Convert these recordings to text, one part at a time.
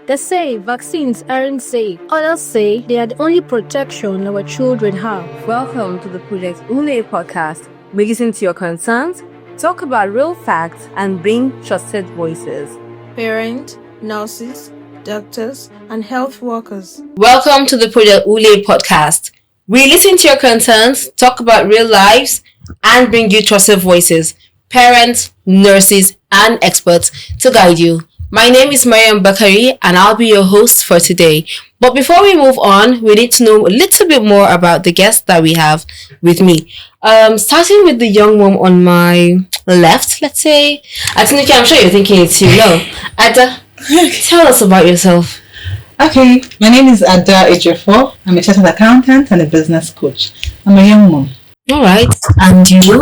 They say vaccines aren't safe. Others say they are the only protection our children have. Welcome to the Project ULE Podcast. We listen to your concerns, talk about real facts, and bring trusted voices. Parents, nurses, doctors, and health workers. Welcome to the Project ULE Podcast. We listen to your concerns, talk about real lives, and bring you trusted voices, parents, nurses, and experts to guide you. My name is Mariam Bakari, and I'll be your host for today. But before we move on, we need to know a little bit more about the guest that we have with me. Starting with the young mom on my left, let's say. Atinuke, I'm sure you're thinking it's you. No. Ada, tell us about yourself. Okay, my name is Ada Ejefo. I'm a chartered accountant and a business coach. I'm a young mom. Alright, and you?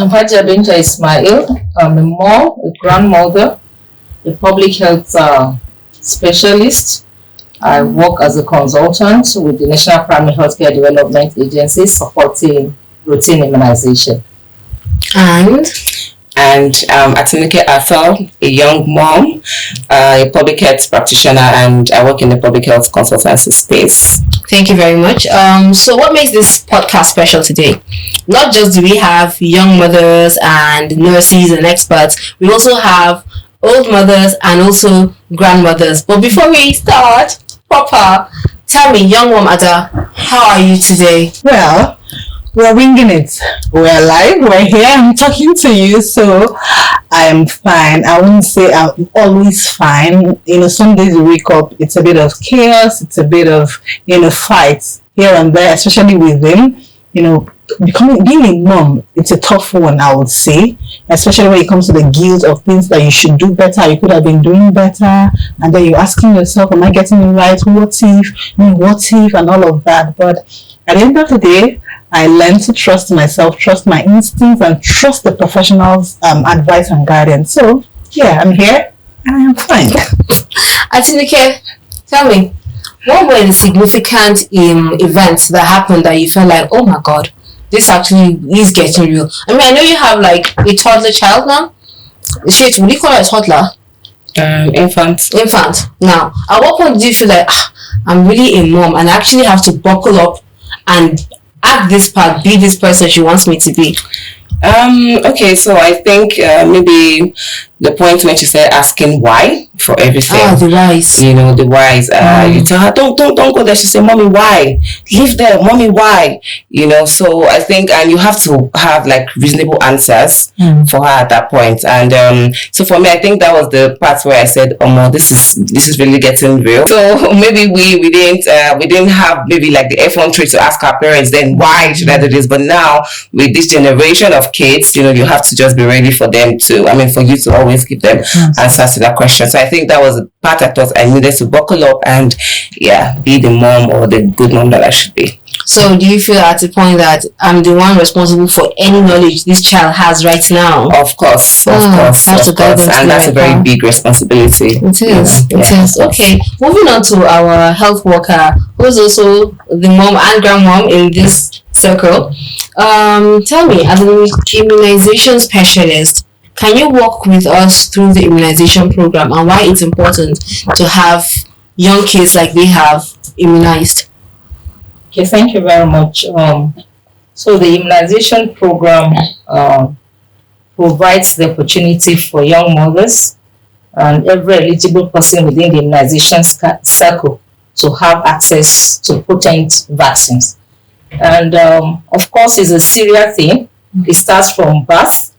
I'm Haja Binta Ismail. I'm a mom, a grandmother, a public health specialist. I work as a consultant with the National Primary Healthcare Development Agency supporting routine immunization. And Atinuke Athol, a young mom, a public health practitioner, and I work in the public health consultancy space. Thank you very much. So what makes this podcast special today? Not just do we have young mothers and nurses and experts, we also have old mothers and also grandmothers. But before we start proper, tell me, young mom Ada, how are you today? Well, we're winging it. We're alive. We're here. I'm talking to you, so I am fine. I wouldn't say I'm always fine. Some days you wake up, it's a bit of chaos. It's a bit of, fights here and there, especially with them. Being a mom, it's a tough one, I would say, especially when it comes to the guilt of things that you should do better, you could have been doing better, and then you're asking yourself, am I getting it right? What if, and all of that. But at the end of the day, I learned to trust myself, trust my instincts, and trust the professionals' advice and guidance. So, yeah, I'm here, and I am fine. Atinuke, tell me, what were the significant events that happened that you felt like, oh my God, this actually is getting real? I mean, I know you have like a toddler child now. Shit, would you call it a toddler? Infant. Now, at what point do you feel like, I'm really a mom and I actually have to buckle up and act this part, be this person she wants me to be? Okay, so I think maybe the point when she said asking why for everything. The whys. The whys. You tell her, don't go there. She say, Mommy, why? Leave there, Mommy, why? So I think, and you have to have like reasonable answers for her at that point. And so for me, I think that was the part where I said, this is really getting real. So maybe we didn't have maybe like the effrontery to ask our parents then why should I do this? But now with this generation of kids, you have to just be ready for them for you to always give them answers to that question. So I think that was the part I thought I needed to buckle up and be the mom or the good mom that I should be. So do you feel at the point that I'm the one responsible for any knowledge this child has right now? Of course. And that's a very big responsibility. It is. Okay, moving on to our health worker, who's also the mom and grandmom in this circle. Tell me, as an immunization specialist, can you walk with us through the immunization program and why it's important to have young kids like we have immunized? Okay, thank you very much. So the immunization program provides the opportunity for young mothers and every eligible person within the immunization circle to have access to potent vaccines. And of course, it's a serious thing. It starts from birth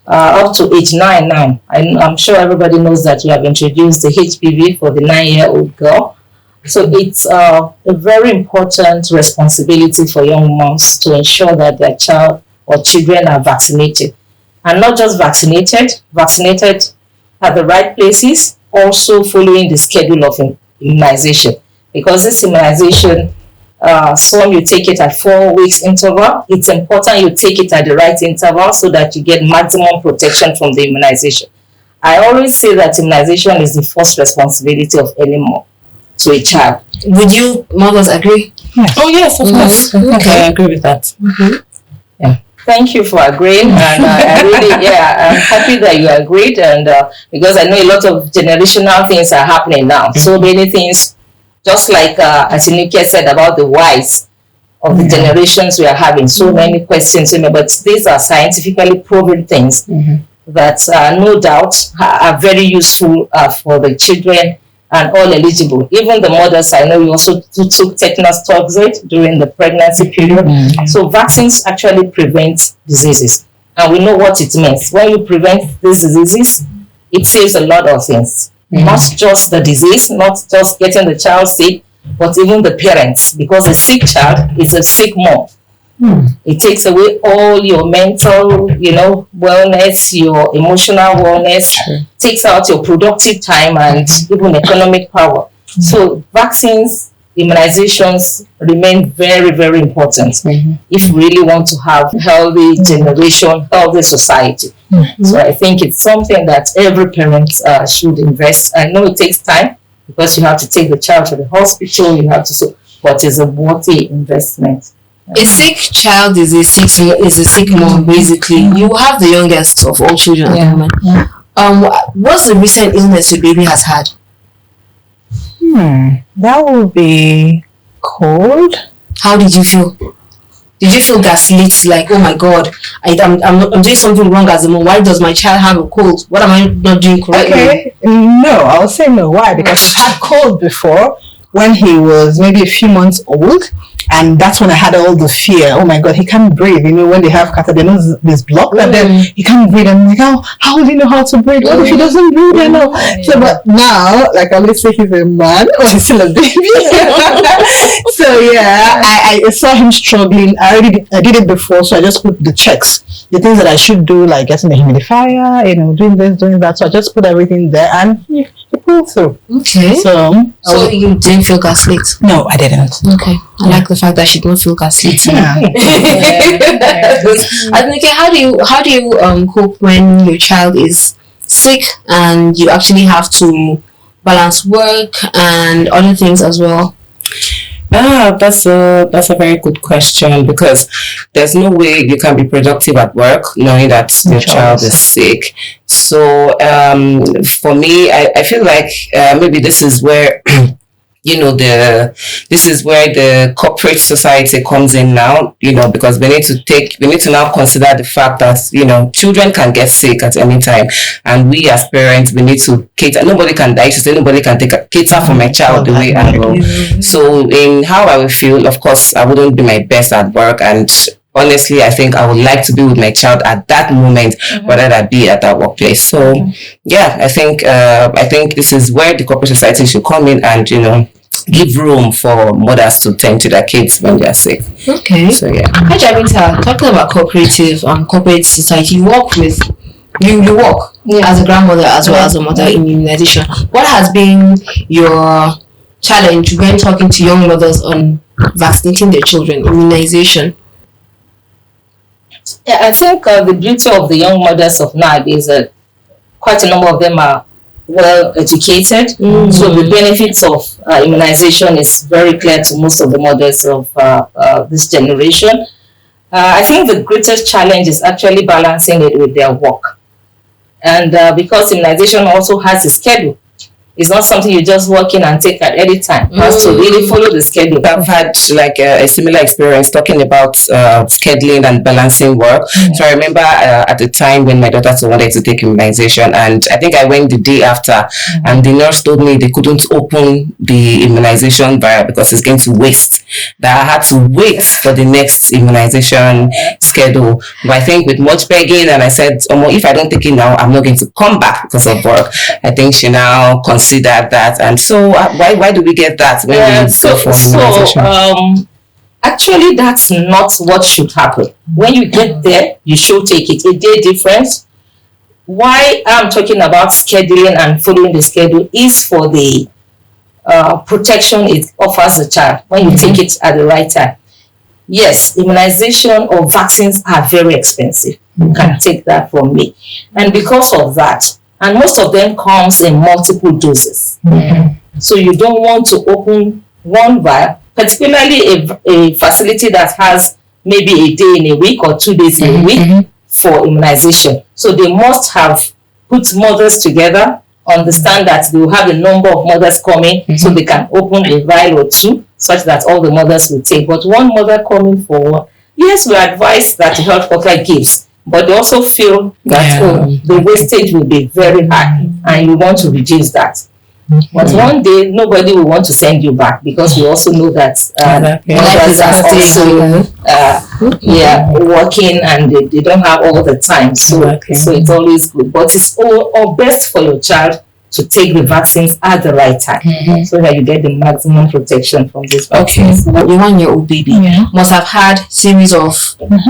up to age 9 now. I'm sure everybody knows that we have introduced the HPV for the 9-year-old girl. So it's a very important responsibility for young moms to ensure that their child or children are vaccinated. And not just vaccinated at the right places, also following the schedule of immunization. Because this immunization, some you take it at 4 weeks interval. It's important you take it at the right interval so that you get maximum protection from the immunization. I always say that immunization is the first responsibility of any mom to a child. Would you mothers agree? Yes. Oh yes, of course. Okay, I agree with that. Mm-hmm. Yeah. Thank you for agreeing, and I really, I'm happy that you agreed, and because I know a lot of generational things are happening now. So many things, just like Atinike said about the whys of the generations we are having. So many questions, but these are scientifically proven things that no doubt are very useful for the children and all eligible. Even the mothers, I know you also took tetanus toxoid during the pregnancy period. So vaccines actually prevent diseases. And we know what it means. When you prevent these diseases, it saves a lot of things. Not just the disease, not just getting the child sick, but even the parents. Because a sick child is a sick mom. It takes away all your mental, wellness, your emotional wellness, takes out your productive time and even economic power. So vaccines, immunizations remain very, very important if we really want to have healthy generation, healthy society. So I think it's something that every parent should invest. I know it takes time because you have to take the child to the hospital, but it's a worthy investment. A sick child is a sick mom, basically. You have the youngest of all children at the moment. What's the recent illness your baby has had? That would be cold. How did you feel? Did you feel gaslit? Like, oh my God, I'm doing something wrong as a mom. Why does my child have a cold? What am I not doing correctly? Okay, no, I would say no. Why? Because he's had cold before when he was maybe a few months old. And that's when I had all the fear. Oh my God, he can't breathe. When they have catheter, there's blocked, and then he can't breathe. And I'm like, how will he know how to breathe? What if he doesn't breathe? So, but now, like I always say, he's a man or he's still a baby. So yeah, I saw him struggling. I did it before, so I just put the checks, the things that I should do, like getting the humidifier, doing this, doing that. So I just put everything there, and he pulled through. Okay. So you didn't feel gaslit? No, I didn't. Okay. I like the fact that she didn't feel gaslit. How do you cope when your child is sick and you actually have to balance work and other things as well? That's a very good question, because there's no way you can be productive at work knowing that your child is sick. So for me, I feel like maybe this is where this is where the corporate society comes in now, because we need to now consider the fact that, children can get sick at any time, and we as parents, we need to cater. Nobody can die to say nobody can cater for my child the way I will. So in how I will feel, of course, I wouldn't be my best at work, and honestly, I think I would like to be with my child at that moment rather than be at that workplace. So I think this is where the corporate society should come in and give room for mothers to tend to their kids when they are sick. Okay. So yeah. Hi Javinta, talking about corporate society, you work as a grandmother as well as a mother in immunization. What has been your challenge when talking to young mothers on vaccinating their children, immunization? Yeah, I think the beauty of the young mothers of now is that quite a number of them are well educated. So the benefits of immunization is very clear to most of the mothers of this generation. I think the greatest challenge is actually balancing it with their work. And because immunization also has a schedule, it's not something you just walk in and take at any time. You have to really follow the schedule. I've had like a similar experience talking about scheduling and balancing work. So I remember at the time when my daughter wanted to take immunization, and I think I went the day after, and the nurse told me they couldn't open the immunization vial because it's going to waste. That I had to wait for the next immunization schedule. But I think with much begging, and I said, if I don't take it now, I'm not going to come back because of work. I think she now considered that, and so why do we get that when we go for immunization? Actually, that's not what should happen. When you get there, you should take it. A day difference. Why I'm talking about scheduling and following the schedule is for the protection it offers the child when you take it at the right time. Yes, immunization or vaccines are very expensive. You can take that from me. And because of that, and most of them comes in multiple doses. So you don't want to open one vial, particularly a facility that has maybe a day in a week or 2 days in a week for immunization. So they must have put mothers together, understand that they will have a number of mothers coming, so they can open a vial or two, such that all the mothers will take. But one mother coming for, yes, we advise that the health worker gives, but they also feel that the wastage will be very high, and you want to reduce that. But one day, nobody will want to send you back, because we also know that mothers are also working, and they don't have all the time. So it's always good. But it's all best for your child to take the vaccines at the right time, so that you get the maximum protection from this vaccine. Okay, but your 1-year-old baby must have had series of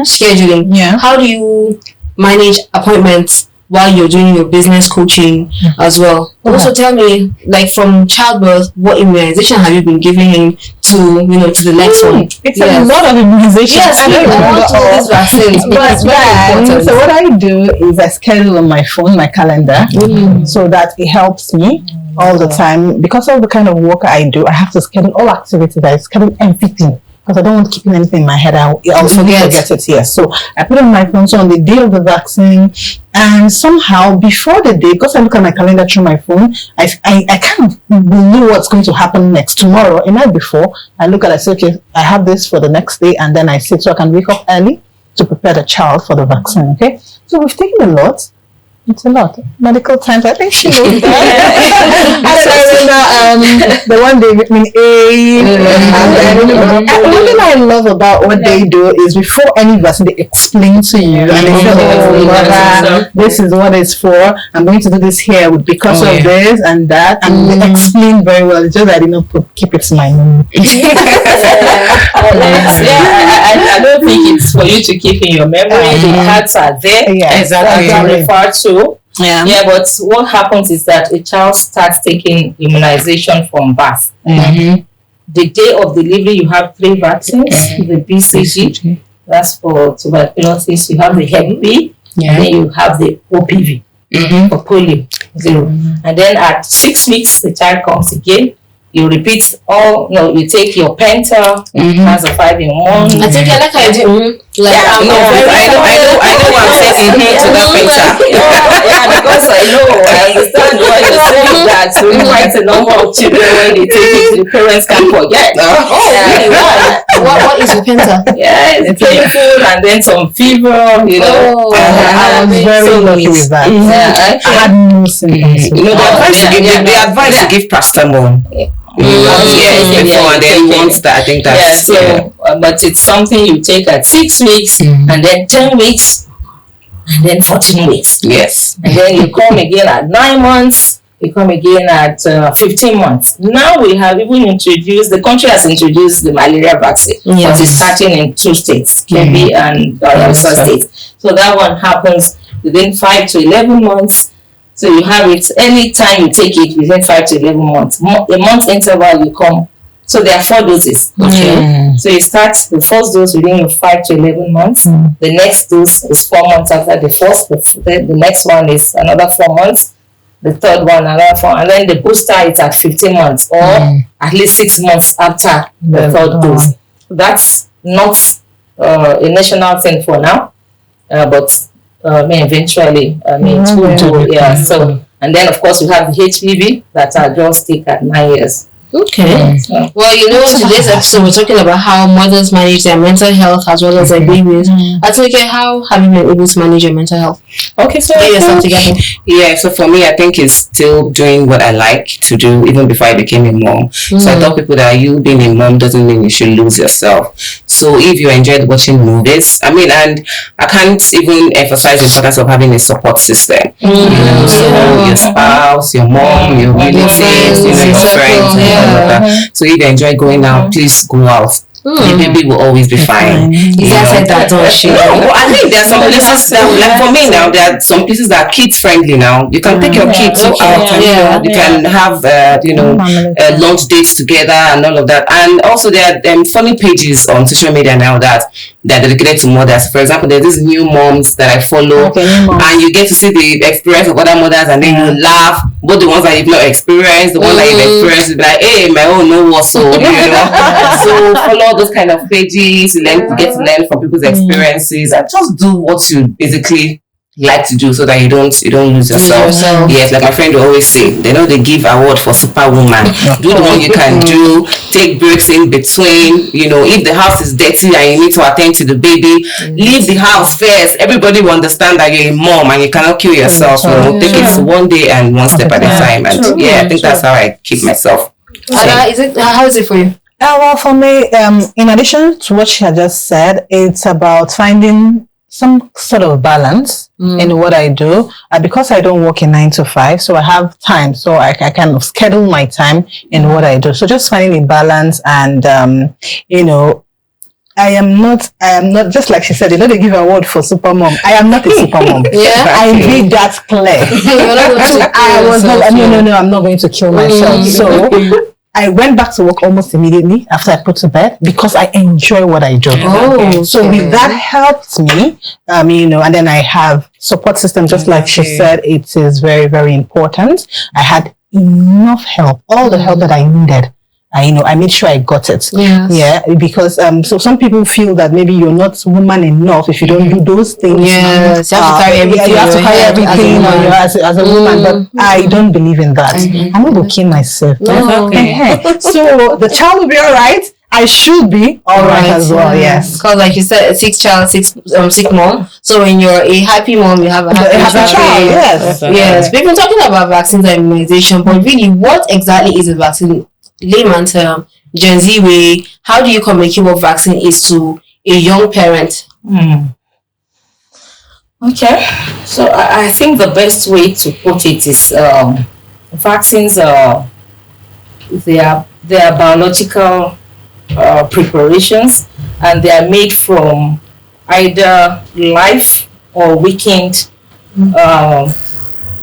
scheduling. How do you manage appointments while you're doing your business coaching as well? Also tell me, like, from childbirth, what immunization have you been giving him to the next one? It's a lot of immunization. Yes, I want all these vaccines. So what I do is I schedule on my phone, my calendar, so that it helps me all the time. Because of the kind of work I do, I have to schedule all activities. I schedule everything, because I don't want keeping anything in my head. I'll forget it. Yes. So I put it on my phone. So on the day of the vaccine, and somehow before the day, because I look at my calendar through my phone, I kind of know what's going to happen next tomorrow. A night before, I look at it, I say, okay, I have this for the next day, and then I sit so I can wake up early to prepare the child for the vaccine. Okay. So we've taken a lot. It's a lot. Medical times, I think she knows that. The one day between one thing I love about what they do is before any vaccine, they explain to you, and they say, mother, this is what it's for. I'm going to do this here because of this and that. And they explain very well. It's just that I didn't keep it to my memory. I don't think it's for you to keep in your memory. The cards are there. Exactly. Refer to. But what happens is that a child starts taking immunization from birth. The day of delivery, you have 3 vaccines. The BCG, that's for tuberculosis. You have the Hep B, then you have the OPV for polio, 0. And then at 6 weeks, the child comes again. You repeat you take your Penta, as a 5-in-1. I think I like how you do. I know what I'm saying to that Penta. Because I understand why you're saying that. So quite a number of children, when they take it, the parents can't forget. Really? What is the Penta? It's painful, and then some fever, I was very lucky with that. I had no symptoms. The advice to give paracetamol. Before, and then once that, I think that's but it's something you take at 6 weeks, and then 10 weeks, and then 14 weeks. Yes. And then you come again at 9 months, you come again at 15 months. Now we have even the country has introduced the malaria vaccine, but it's starting in 2 states, Kebbi and Bayelsa State. So that one happens within 5 to 11 months. So you have it anytime you take it within 5 to 11 months. A month interval you come. So there are 4 doses. Okay. So you start the first dose within your 5 to 11 months. The next dose is 4 months after the first. The next one is another 4 months. The third one another 4, and then the booster is at 15 months or at least 6 months after the third dose. That's not a national thing for now, but. Eventually, it's good to, so, and then of course you have the HPV that are just take at 9 years. Okay. Well, today's episode we're talking about how mothers manage their mental health as well as their babies. Atunike, how have you been able to manage your mental health? Okay, so get yourself together. Yeah, so for me, I think it's still doing what I like to do even before I became a mom. So I tell people that you being a mom doesn't mean you should lose yourself. So if you enjoyed watching movies, and I can't even emphasize the importance of having a support system. Your spouse, your mom, your relatives, your friends. So if you enjoy going out, please go out. The baby will always be fine. I said that, don't she? I think there are some places that, like for me now, there are some places that are kids friendly now. You can take your kids out. You can have lunch dates together and all of that. And also there are funny pages on social media now that that are dedicated to mothers. For example, there's these new moms that I follow, and you get to see the experience of other mothers, and then you laugh. Both the ones that you've not experienced, the ones that you've experienced, you'll be like, hey, my own no was so, you know. So follow those kind of pages, you get to learn from people's experiences, and just do what you basically like to do so that you don't lose yourself. Yes, like my friend will always say, they give award for superwoman. Do the one you can do, take breaks in between, if the house is dirty and you need to attend to the baby, leave the house first. Everybody will understand that you're a mom and you cannot kill yourself. Take it one day and one step at a time. And I think that's how I keep myself. How is it for you? Well, for me, in addition to what she had just said, it's about finding some sort of balance in what I do. Because I don't work in 9 to 5, so I have time. So I kind of schedule my time in what I do. So just finding a balance, and I am not just like she said, they give an award for super mom. I am not a super mom. I made that clear. No, I'm not going to kill myself. So I went back to work almost immediately after I put to bed because I enjoy what I do. So with that helped me, and then I have support system, just like she said, it is very, very important. I had enough help, all the help that I needed. I made sure I got it. Because so some people feel that maybe you're not woman enough if you don't do those things. Yes, you have to carry everything. You have to carry everything as a woman, but I don't believe in that. I'm not looking myself. So the child will be all right. I should be all right as well. Yes, because like you said, sick mom. So when you're a happy mom, you have a happy child. Yes. We've been talking about vaccines and immunization, but really, what exactly is a vaccine? Layman term, Gen Z way, how do you communicate what vaccine is to a young parent? Okay, so I think the best way to put it is vaccines they are biological preparations, and they are made from either live or weakened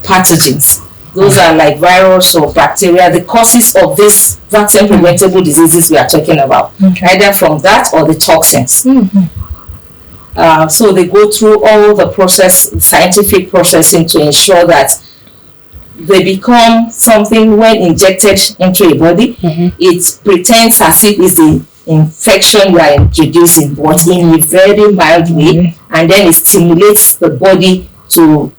pathogens. Those are like virus or bacteria, the causes of these vaccine preventable diseases we are talking about, either from that or the toxins. So they go through all the scientific processing to ensure that they become something when injected into a body. It pretends as if it's the infection you are introducing, but in a very mild way, and then it stimulates the body to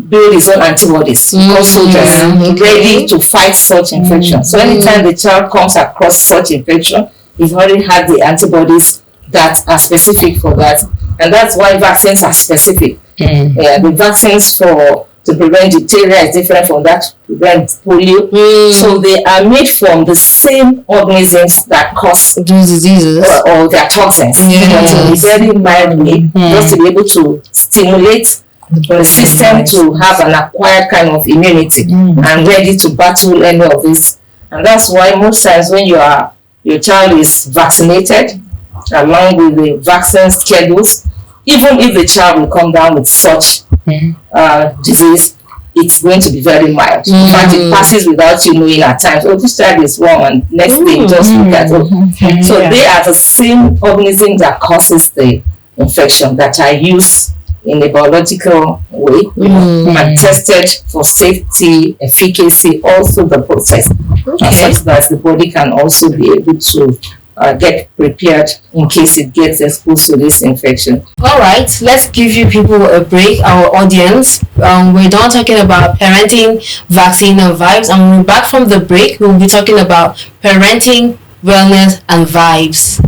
build its own antibodies, because soldiers ready to fight such infection. So anytime the child comes across such infection, he's already had the antibodies that are specific for that, and that's why vaccines are specific. The vaccines to prevent diphtheria is different from that to prevent polio. So they are made from the same organisms that cause those diseases or their toxins. In a very mild way, just to be able to stimulate the system to have an acquired kind of immunity and ready to battle any of this. And that's why most times when your child is vaccinated along with the vaccine schedules, even if the child will come down with such disease, it's going to be very mild. In fact, it passes without you knowing at times, this child is wrong, and next thing just look at it. So they are the same organism that causes the infection that are used in a biological way and tested for safety, efficacy, also the process, such that the body can also be able to get prepared in case it gets exposed to this infection. All right, let's give you people a break, our audience. We're done talking about parenting, vaccine, and vibes, and when we're back from the break, we'll be talking about parenting, wellness, and vibes.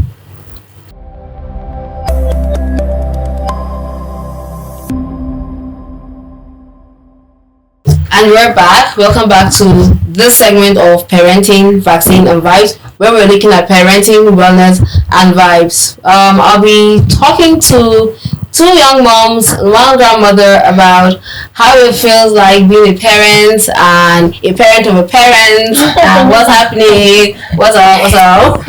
And we're back. Welcome back to this segment of parenting, vaccine, and vibes, where we're looking at parenting, wellness, and vibes. I'll be talking to two young moms, one grandmother, about how it feels like being a parent and a parent of a parent, and what's happening, what's up.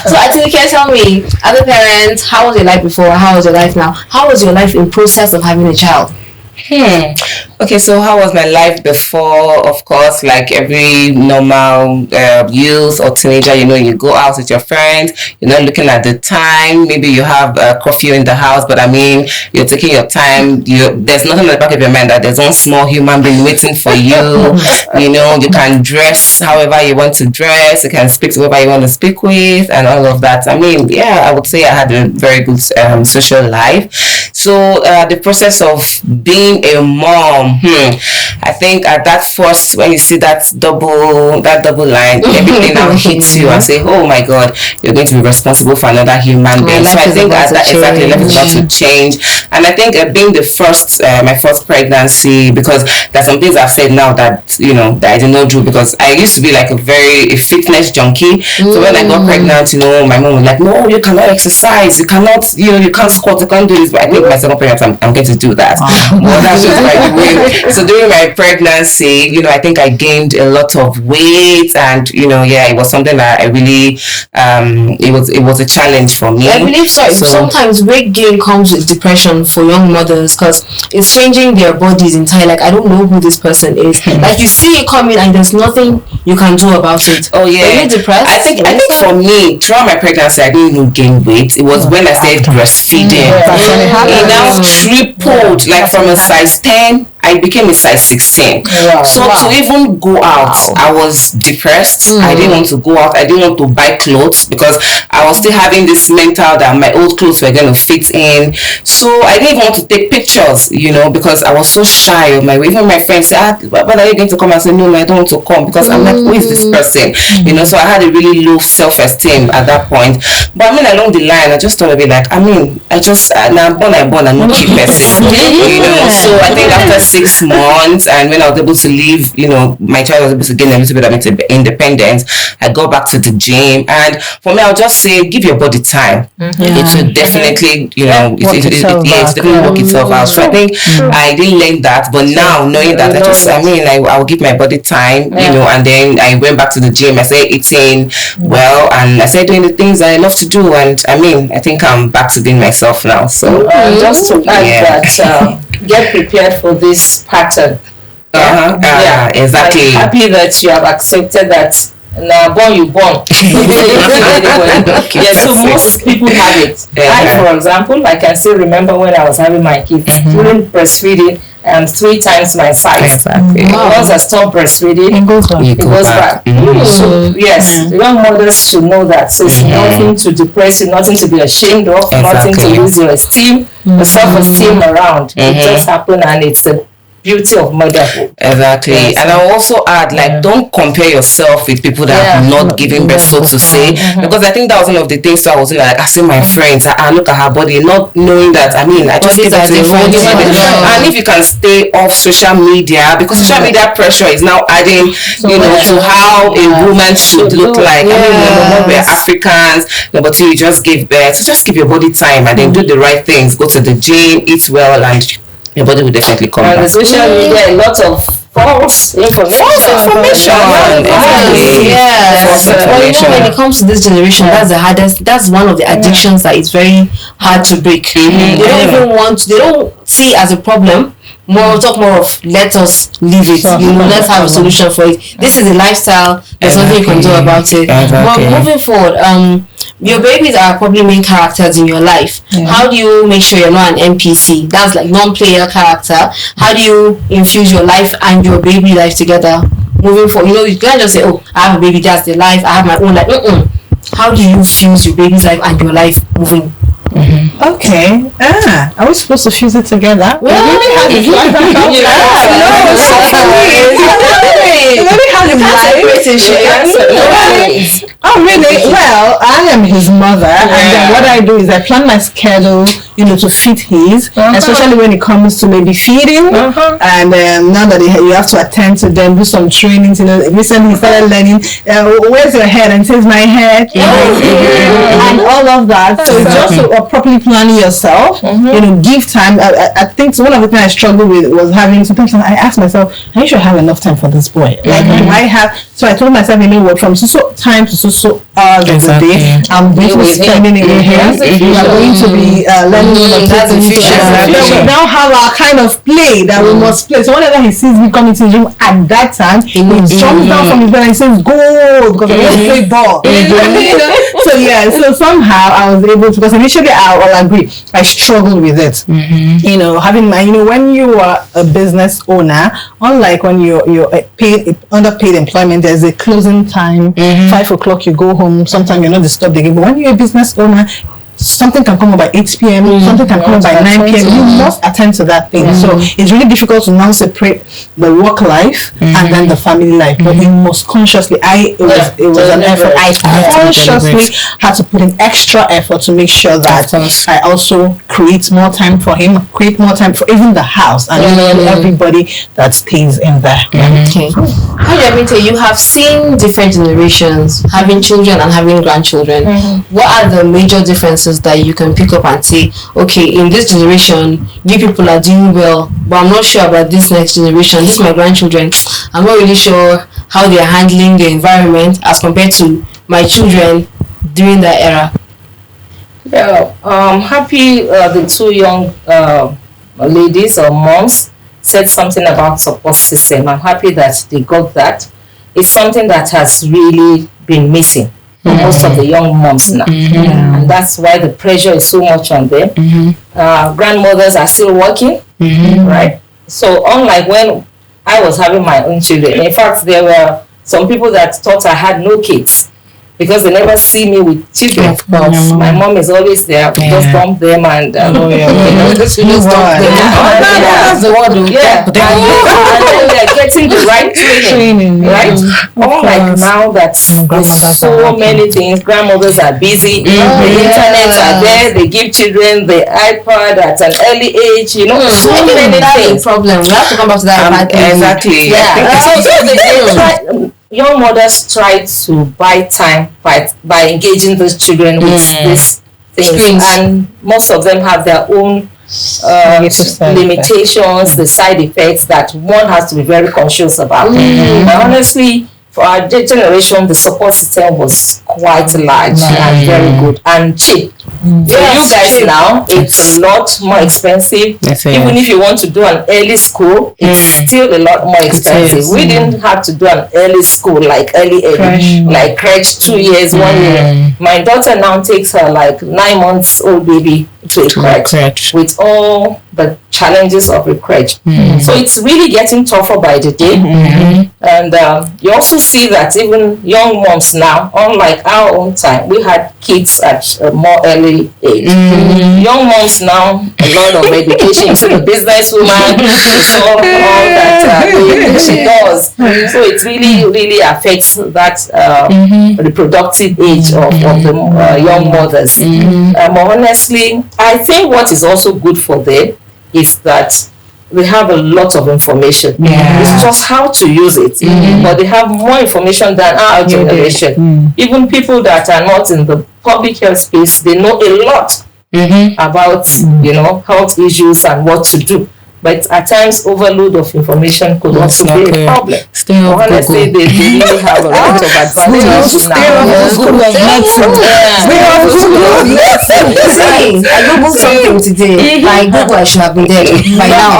So I think you can tell me, as a parent, how was your life before? How was your life now? How was your life in process of having a child? Okay, so how was my life before? Of course, like every normal youth or teenager, you go out with your friends, you're not looking at the time. Maybe you have curfew in the house, but I mean, you're taking your time. There's nothing in the back of your mind that there's one small human being waiting for you. You can dress however you want to dress. You can speak to whoever you want to speak with and all of that. I mean, yeah, I would say I had a very good social life. So the process of being a mom, I think at that first, when you see that double line, everything now hits you and say, oh my God, you're going to be responsible for another human being. So I think at that exactly life is about to change. And I think being the first, my first pregnancy, because there's some things I've said now that, that I did not do, because I used to be like a fitness junkie. So when I got pregnant, my mom was like, no, you cannot exercise, you cannot, you can't squat, you can't do this. But I think my second pregnancy, I'm going to do that. Well, that's just by the way. So during my pregnancy, I think I gained a lot of weight, and it was something that I really it was a challenge for me. I believe so. Sometimes weight gain comes with depression for young mothers, because it's changing their bodies entirely. Like, I don't know who this person is. Like, you see it coming and there's nothing you can do about it. Oh yeah. Are you depressed? I think for me, throughout my pregnancy, I didn't even gain weight. It was when I started breastfeeding. It now tripled, like from a size 10. I became a size 16. So to even go out, I was depressed. I didn't want to go out. I didn't want to buy clothes, because I was still having this mental that my old clothes were going to fit in. So I didn't even want to take pictures, because I was so shy of my way. Even my friends said, when are you going to come? I said, no, I don't want to come, because I'm like, who is this person? So I had a really low self-esteem at that point. But I mean, along the line, I just thought of it like, I'm born, I'm not keep person. So I think after 6 months, and when I was able to leave, my child was able to gain a little bit of independence, I go back to the gym. And for me, I'll just say, give your body time. It will definitely, it's definitely work itself out. So I think I didn't learn that, but now knowing that, I'll give my body time, and then I went back to the gym. I started eating well, and I started doing the things I love to do, and I think I'm back to being myself now. So just to add that, get prepared for this pattern. Exactly. I'm happy that you have accepted that. Now, born you born. So most people have it. I, for example, I can still remember when I was having my kids during breastfeeding, 3 times my size. Exactly. Once I stop breastfeeding, it goes back. So yes, young mothers should know that. So it's nothing to depress you, nothing to be ashamed of, nothing to lose your esteem, your self-esteem around. It just happened, and it's a beauty of motherhood. Exactly. Yes. And I'll also add, don't compare yourself with people that have not given birth, so to say, because I think that was one of the things. So I was like, I see my friends, I look at her body, not knowing that, I just give it to a whole different. And if you can stay off social media, because social media pressure is now adding, to how a woman should look like. Number one, we're Africans. Number two, you just give birth. So just give your body time, and then do the right things. Go to the gym, eat well, and your body will definitely come back. On the social media, a lot of false information. When it comes to this generation, that's the hardest. That's one of the addictions that is very hard to break. They don't see it as a problem. Talk more of, let us leave it. Let's have a solution for it. This is a lifestyle. There's nothing you can do about it. But moving forward, your babies are probably main characters in your life. How do you make sure you're not an NPC? That's like non-player character. How do you infuse your life and your baby life together? Moving forward, you can't just say, oh, I have a baby, that's their life, I have my own life. How do you fuse your baby's life and your life moving? Okay. Are we supposed to fuse it together? We really have it. Oh, really? Well, I am his mother, and then what I do is I plan my schedule, to fit his, especially when it comes to maybe feeding, and now that you have to attend to them, do some trainings. Recently he started learning, where's your head, and he says my head, and all of that. So it's just to properly planning yourself, give time. I think one of the things I struggled with was having, sometimes I ask myself, are you sure I have enough time for this boy? joy. Like, do I have? So I told myself, you know what, from so time to so hours of the day, I'm going to be spending it with him. We are going to be learning all of that. We now have our kind of play that we must play. So whenever he sees me coming to his room at that time, he jumps down from his bed and he says, "Go!" because I want to play ball. So yeah, so somehow I was able to, because initially I'll agree, I struggled with it. You know, having my, you know, when you are a business owner, unlike when you're paid underpaid employment, there's a closing time. 5 o'clock you go home. Sometimes you're not disturbed again. But when you're a business owner, something can come up by 8 p.m. Something can come up by 9 p.m. You must attend to that thing. So it's really difficult to now separate the work life and then the family life. But you must consciously, it was an effort. I consciously had to put in extra effort to make sure that I also create more time for him, create more time for even the house and everybody that stays in there. Okay. You have seen different generations, having children and having grandchildren. What are the major differences that you can pick up and say, okay, in this generation, you people are doing well, but I'm not sure about this next generation, this is my grandchildren, I'm not really sure how they are handling the environment as compared to my children during that era? Yeah, I'm happy the two young ladies or moms said something about support system. I'm happy that they got that. It's something that has really been missing for most of the young moms now. And that's why the pressure is so much on them. Grandmothers are still working, right? So unlike when I was having my own children, in fact, there were some people that thought I had no kids because they never see me with children. Of course, my mom is always there. We just dump them and just dump them. That's the word. And then they're getting the right training, right? Unlike now that there's so many things. Grandmothers are busy. The internet are there. They give children the iPad at an early age. You know, so many things. Problem. We have to come back to that. Exactly. Yeah. So they try. Young mothers try to buy time by engaging those children with these things, and most of them have their own limitations, the side effects that one has to be very conscious about. But honestly, for our generation, the support system was quite large and very good and cheap. For you guys now, it's a lot more expensive. Even if you want to do an early school, it's still a lot more expensive. We didn't have to do an early school like early, like crèche 2 years, 1 year. My daughter now takes her like 9 months old baby to a crèche with all the challenges of a crèche. So it's really getting tougher by the day. And you also see that even young moms now, unlike our own time, we had kids at a more early age. Young moms now, a lot of education to the businesswoman, all that she does. So it really affects that reproductive age of the young mothers. But honestly, I think what is also good for them is that they have a lot of information. It's just how to use it. But they have more information than our generation. Even people that are not in the public health space, they know a lot about health issues and what to do. But at times, overload of information could also be a problem. Honestly, they really have a lot of advantages now. I googled something today. I Google, I should have been there by now.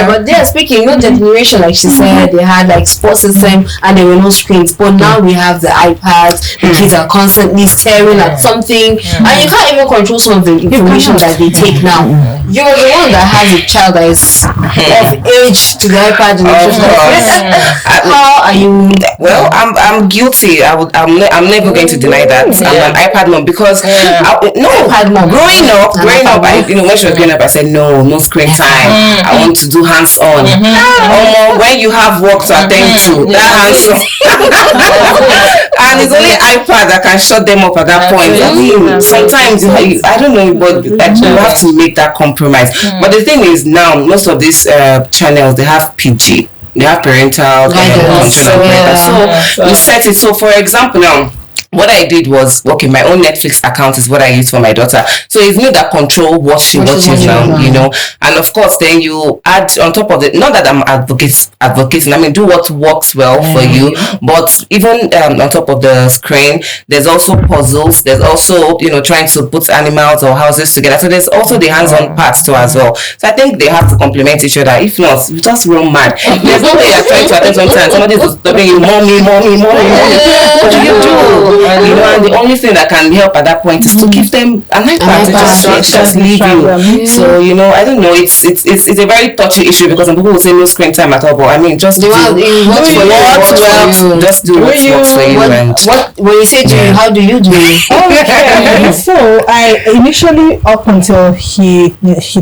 But they are speaking, not generation, like she said, they had like sports system and there were no screens. But now we have the iPads. The kids are constantly staring at something, and you can't even control some of the information that they take now. You're the one that has a child that is of age to the iPad. How are you? Well, I'm guilty. I'm never going to deny that. I'm an iPad mom because iPad mom. Growing up, when she was growing up, I said no screen time. I want to do hands-on. When you have work to attend to, that hands-on. And it's only iPad that can shut them up at that point. Sometimes I don't know, but you have to make that compromise. But the thing is, now most of these channels, they have PG, they have parental guidance. So you set it. So for example, now what I did was, okay, my own Netflix account is what I use for my daughter. So it's me that control what she watches now, you know. And of course, then you add on top of it, not that I'm advocating, I mean, do what works well for you. But even on top of the screen, there's also puzzles. There's also, you know, trying to put animals or houses together. So there's also the hands-on parts too as well. So I think they have to complement each other. If not, you just run mad. There's no way you're trying to attend sometimes. Somebody's disturbing you, mommy. What do you do? You know, and the only thing that can help at that point is to give them an iPad to just leave you. So, you know, I don't know, it's a very touchy issue because some people will say no screen time at all, but I mean, just do what works for you. Just do what works for you. When you say do you, how do you do it? Okay. So I initially, up until he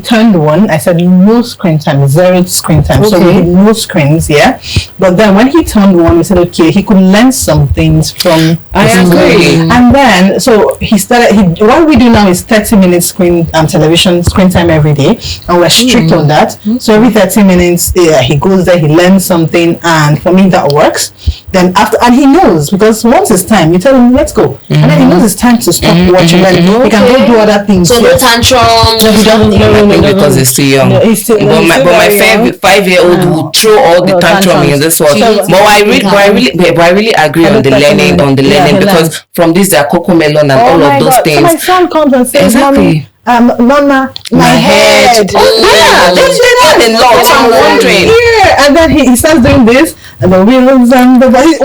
turned 1, I said no screen time, 0 screen time. So we did no screens, yeah. But then when he turned 1, we said okay, he could learn some things from. I agree. And then so he started. What we do now is 30 minutes television screen time every day, and we're strict on that. So every 30 minutes, he goes there, he learns something, and for me that works. Then after, and he knows, because once it's time, you tell him let's go, and then he knows it's time to stop watching. Then he can go do other things. So no tantrum. Because he's too young. But my 5-year-old will throw all the tantrum in this one. But I really agree on the learning, because from this there are cocomelon and all of those things. So my son comes and says, exactly. Mama, my head. They say that a lot. I'm wondering. Yeah, and then he starts doing this, and the wheels and the body.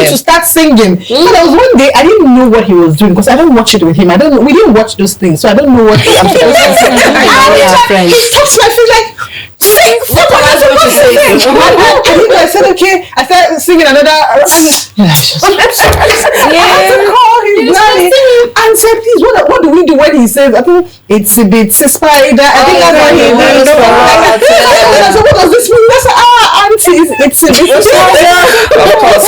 To start singing. But there was one day I didn't know what he was doing because I don't watch it with him. We didn't watch those things, so I don't know what I'm supposed to say. He touched my feet like, sing. What am I supposed to say? I said okay. I started singing another. I had to call his nanny and said, please, what do we do when he says, I think it's a bit spider. I think that's what he does. So what does this mean? That's auntie, it's a bit spider. Of course.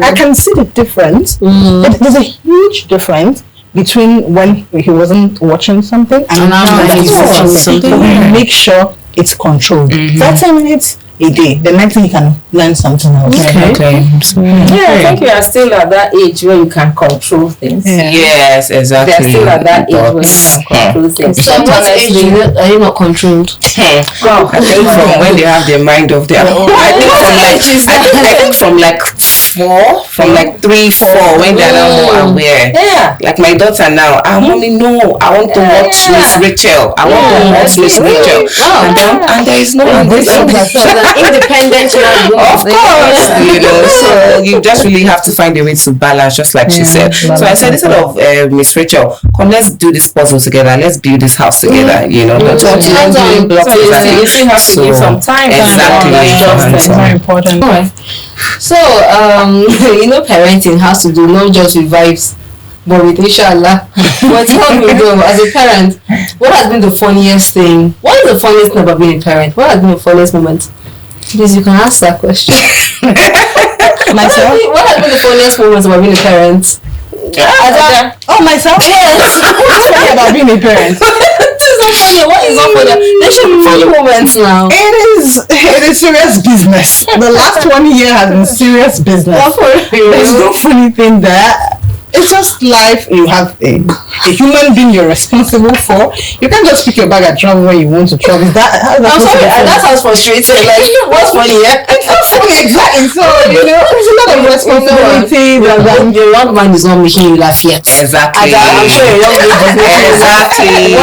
I can see the difference. There's a huge difference between when he wasn't watching something and now he's watching something. Make sure it's controlled. 30 minutes a day. The next thing you can learn something else. Okay. I think you are still at that age where you can control things. Yes, exactly. They're still at that age where you can control things. So what age are you not controlled? Well, I think from when they have their mind of their own. I think from like 4, from like 3, 4, when they're now more aware. Yeah. Like my daughter now, mommy, no, I want to watch Miss Rachel. I want to watch Miss Rachel. And there is no Independent of course, you know, so you just really have to find a way to balance, just like she said. So I said, instead of Miss Rachel, come, let's do this puzzle together, let's build this house together, you know. But you still have to give some time. Exactly. It's very important. So you know, parenting has to do not just with vibes, but with inshallah. But tell me though, as a parent, what has been the funniest thing? What is the funniest thing about being a parent? What has been the funniest moment? Please, you can ask that question. Myself? What has been the funniest moments about being a parent? Myself? Yes. What's funny about being a parent? What is not funny? There should be funny moments now. It is serious business. The last 1 year has been serious business. There's no funny thing there. It's just life. You have a human being you're responsible for. You can't just pick your bag and travel where you want to travel. That sounds frustrating. Like, what's funny? It's not funny, exactly. So, you know, there's a lot of responsibility. Your young man is not making you laugh yet. Exactly. I'm sure your young man is exactly.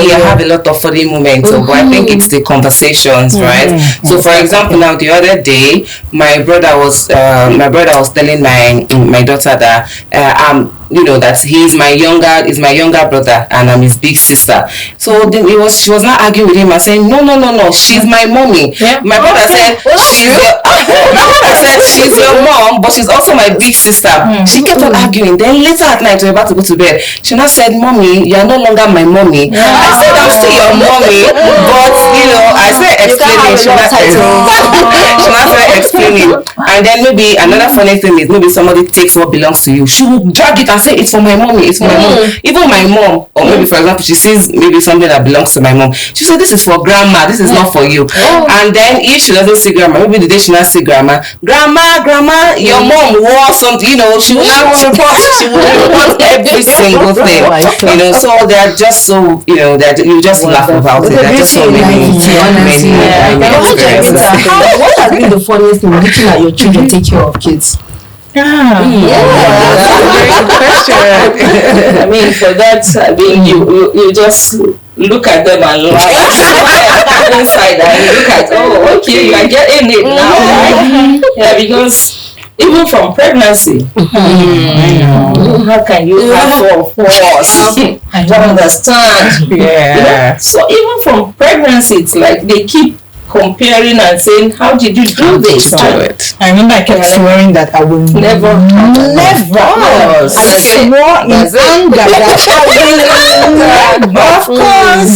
I have a lot of funny moments, but I think it's the conversations, right? So, for example, now the other day, my brother was telling my daughter that you know, that he's my younger brother and I'm his big sister. So then she was not arguing with him and saying, no, she's my mommy. Yeah. My brother said, she's your mom, but she's also my big sister. She kept on arguing. Then later at night, we were about to go to bed, she now said, mommy, you're no longer my mommy. I said, I'm still your mommy, but you know, I I started explaining. She started explaining. And then maybe another funny thing is maybe somebody takes what belongs to you. She will drag it and say, it's for my mommy, it's for my mom. Even my mom, or maybe for example, she sees maybe something that belongs to my mom. She said, this is for grandma, this is not for you. And then if she doesn't see grandma, maybe the day she not see grandma, your mom wore something, you know, she will not report every single thing. You know, so they're just so, you know, that you just laugh about it. They're just so many experiences. What has been the funniest thing looking at your children take care of kids? I mean, for that, I mean, you just look at them and laugh inside and look at, oh, okay, you are getting it now, right? Yeah, because even from pregnancy, how can you have force? I don't understand. Yeah. You know? So even from pregnancy, it's like they keep comparing and saying, how did you do this? I remember I kept swearing that I will never. I swore in anger that of course.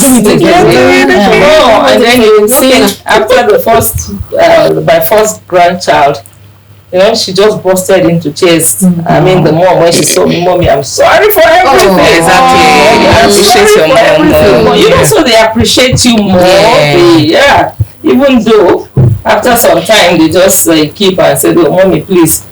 And then you see after the first, my first grandchild, you know, she just busted into tears. I mean, the mom, when she saw me, mommy, I'm sorry for everything. Exactly. I appreciate your mom. You know, so they appreciate you more. Even though after some time they just keep and say, oh, mommy, please,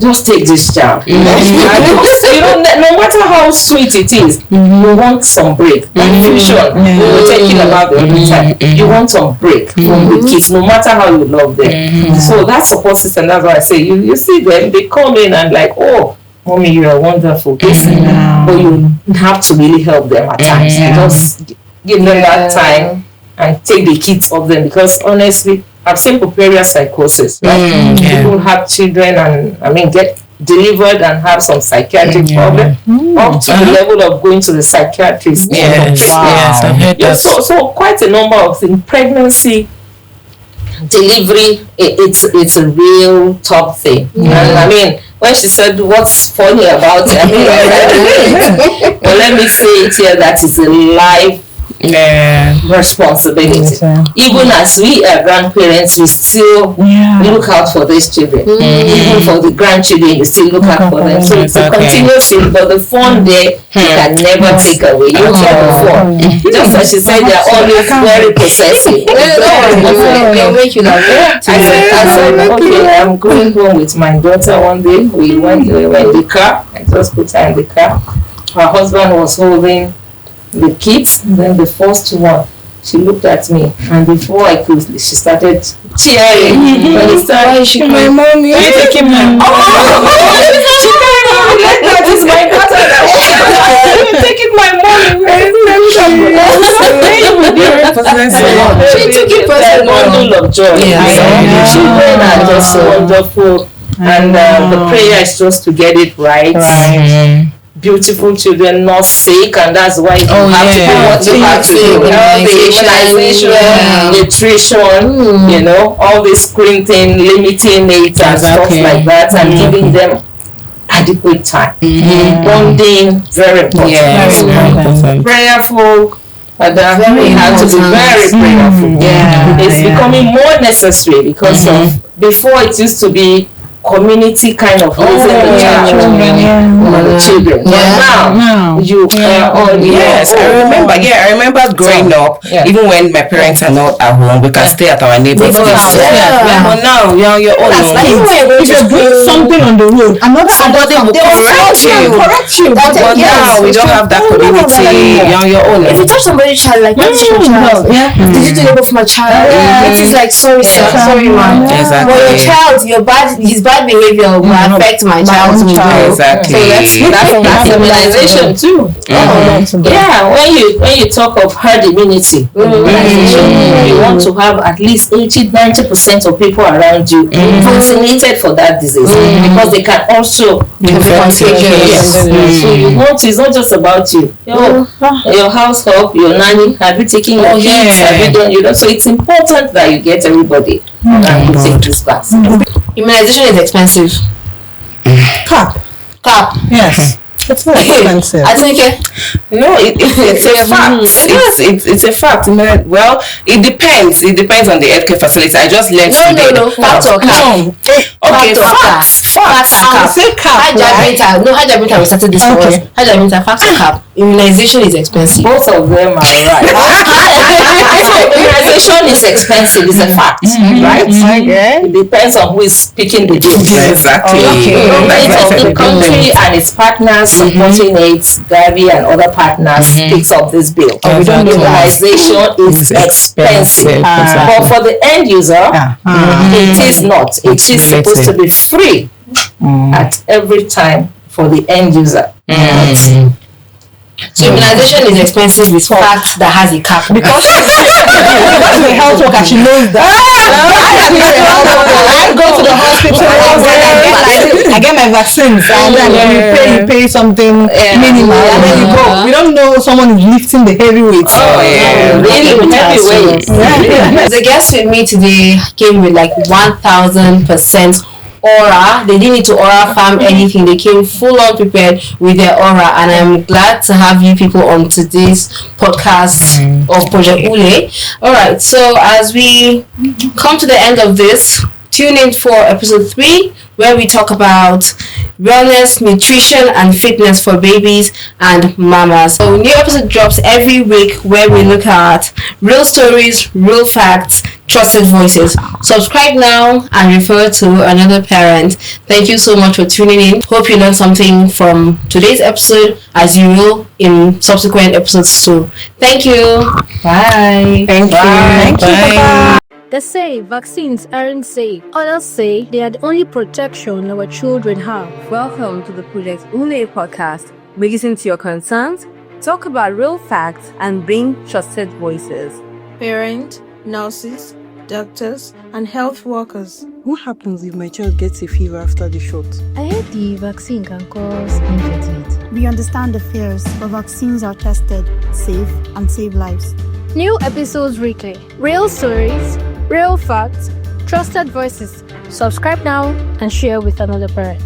just take this child. You know, no matter how sweet it is, you want some break. Fusion, we were talking about it every time. You want some break from the kids, no matter how you love them. So that support system, that's why I say, you see them, they come in and like, oh, mommy, you are wonderful. But you have to really help them at times. Just give them that time and take the kids off them, because honestly, I've seen puerperal psychosis. Right? People have children and get delivered and have some psychiatric problem up to the level of going to the psychiatrist. So quite a number of things. Pregnancy, delivery, it's a real top thing. And I mean, when she said what's funny about it, well, let me say it here, that is a life responsibility. Even as we are grandparents, we still look out for these children. Even for the grandchildren, you still look out for them. So it's a continuous thing, but the fun there you can never take away. You get the fun. Just as she said, they're always very possessive. I said, okay, I'm going home with my daughter one day. We went in the car. I just put her in the car. Her husband was holding the kids, then the first one, she looked at me, and before I could, she started cheering. When he started, my mommy, are you taking my mom? She can't even let that is my daughter. You're taking my mommy. She took it as a bundle of joy. Children are just wonderful, and the prayer is just to get it right. Beautiful children, not sick, and that's why you have to do what you have to do. Immunization, nutrition, you know, all this screen thing, limiting it and stuff like that, and giving them adequate time. Bonding, very important. Prayerful. We have to be very prayerful. It's becoming more necessary because of before it used to be community kind of raising the children. But now you I remember growing up, even when my parents are not at home, we can stay at our neighbor's house. But now you're on your own. If you're doing something on the road, somebody will correct you. But now we don't have that community. You're on your own. If you touch somebody's child, like, did you do it for my child? It is like, sorry, sir, sorry, ma'am. Exactly. But your child, his bad behavior will affect my child's behavior. Exactly. So that's immunization too. When you talk of herd immunity, you want to have at least 80-90% of people around you vaccinated for that disease, because they can also be contagious. So you want, it's not just about you. Your house help, your nanny, have you taken your kids? Have you done? So it's important that you get everybody and you take this vaccine. Immunization is expensive. Cap. Yes. It's not expensive. I think No, it's a fact. It's a fact. Well, it depends. It depends on the healthcare facility. I just learned today. no. Fact or cap? Okay, facts. Say cap, We started this for us. Fact or cap? Immunization is expensive. Both of them are right. Immunization is expensive, it's a fact, right? Okay. It depends on who is speaking the bill. Exactly. The government of the country and its partners supporting it, Gavi and other partners picks up this bill. We don't know that. Immunization is expensive. But for the end user, it is not. It is supposed to be free at every time for the end user. So immunization is expensive is fact that has a cap. Because the health worker, she knows that. I go to the hospital, I get my vaccines, and then you pay something minimal, and then you go. We don't know someone is lifting the heavy weights. Really heavy weights. The guest with me today came with like 1000% aura. They didn't need to aura farm anything. They came full on prepared with their aura, and I'm glad to have you people on today's podcast of Project ULE. Alright, so as we come to the end of this, tune in for episode 3, where we talk about wellness, nutrition, and fitness for babies and mamas. So new episode drops every week where we look at real stories, real facts, trusted voices. Subscribe now and refer to another parent. Thank you so much for tuning in. Hope you learned something from today's episode, as you will in subsequent episodes too. Thank you. Bye. Thank you. Bye. They say vaccines aren't safe. Others say they are the only protection our children have. Welcome to the Project ULE Podcast. We listen to your concerns, talk about real facts, and bring trusted voices. Parents, nurses, doctors, and health workers. What happens if my child gets a fever after the shot? I heard the vaccine can cause infertility. We understand the fears, but vaccines are tested, safe, and save lives. New episodes weekly. Real stories, real facts, trusted voices. Subscribe now and share with another parent.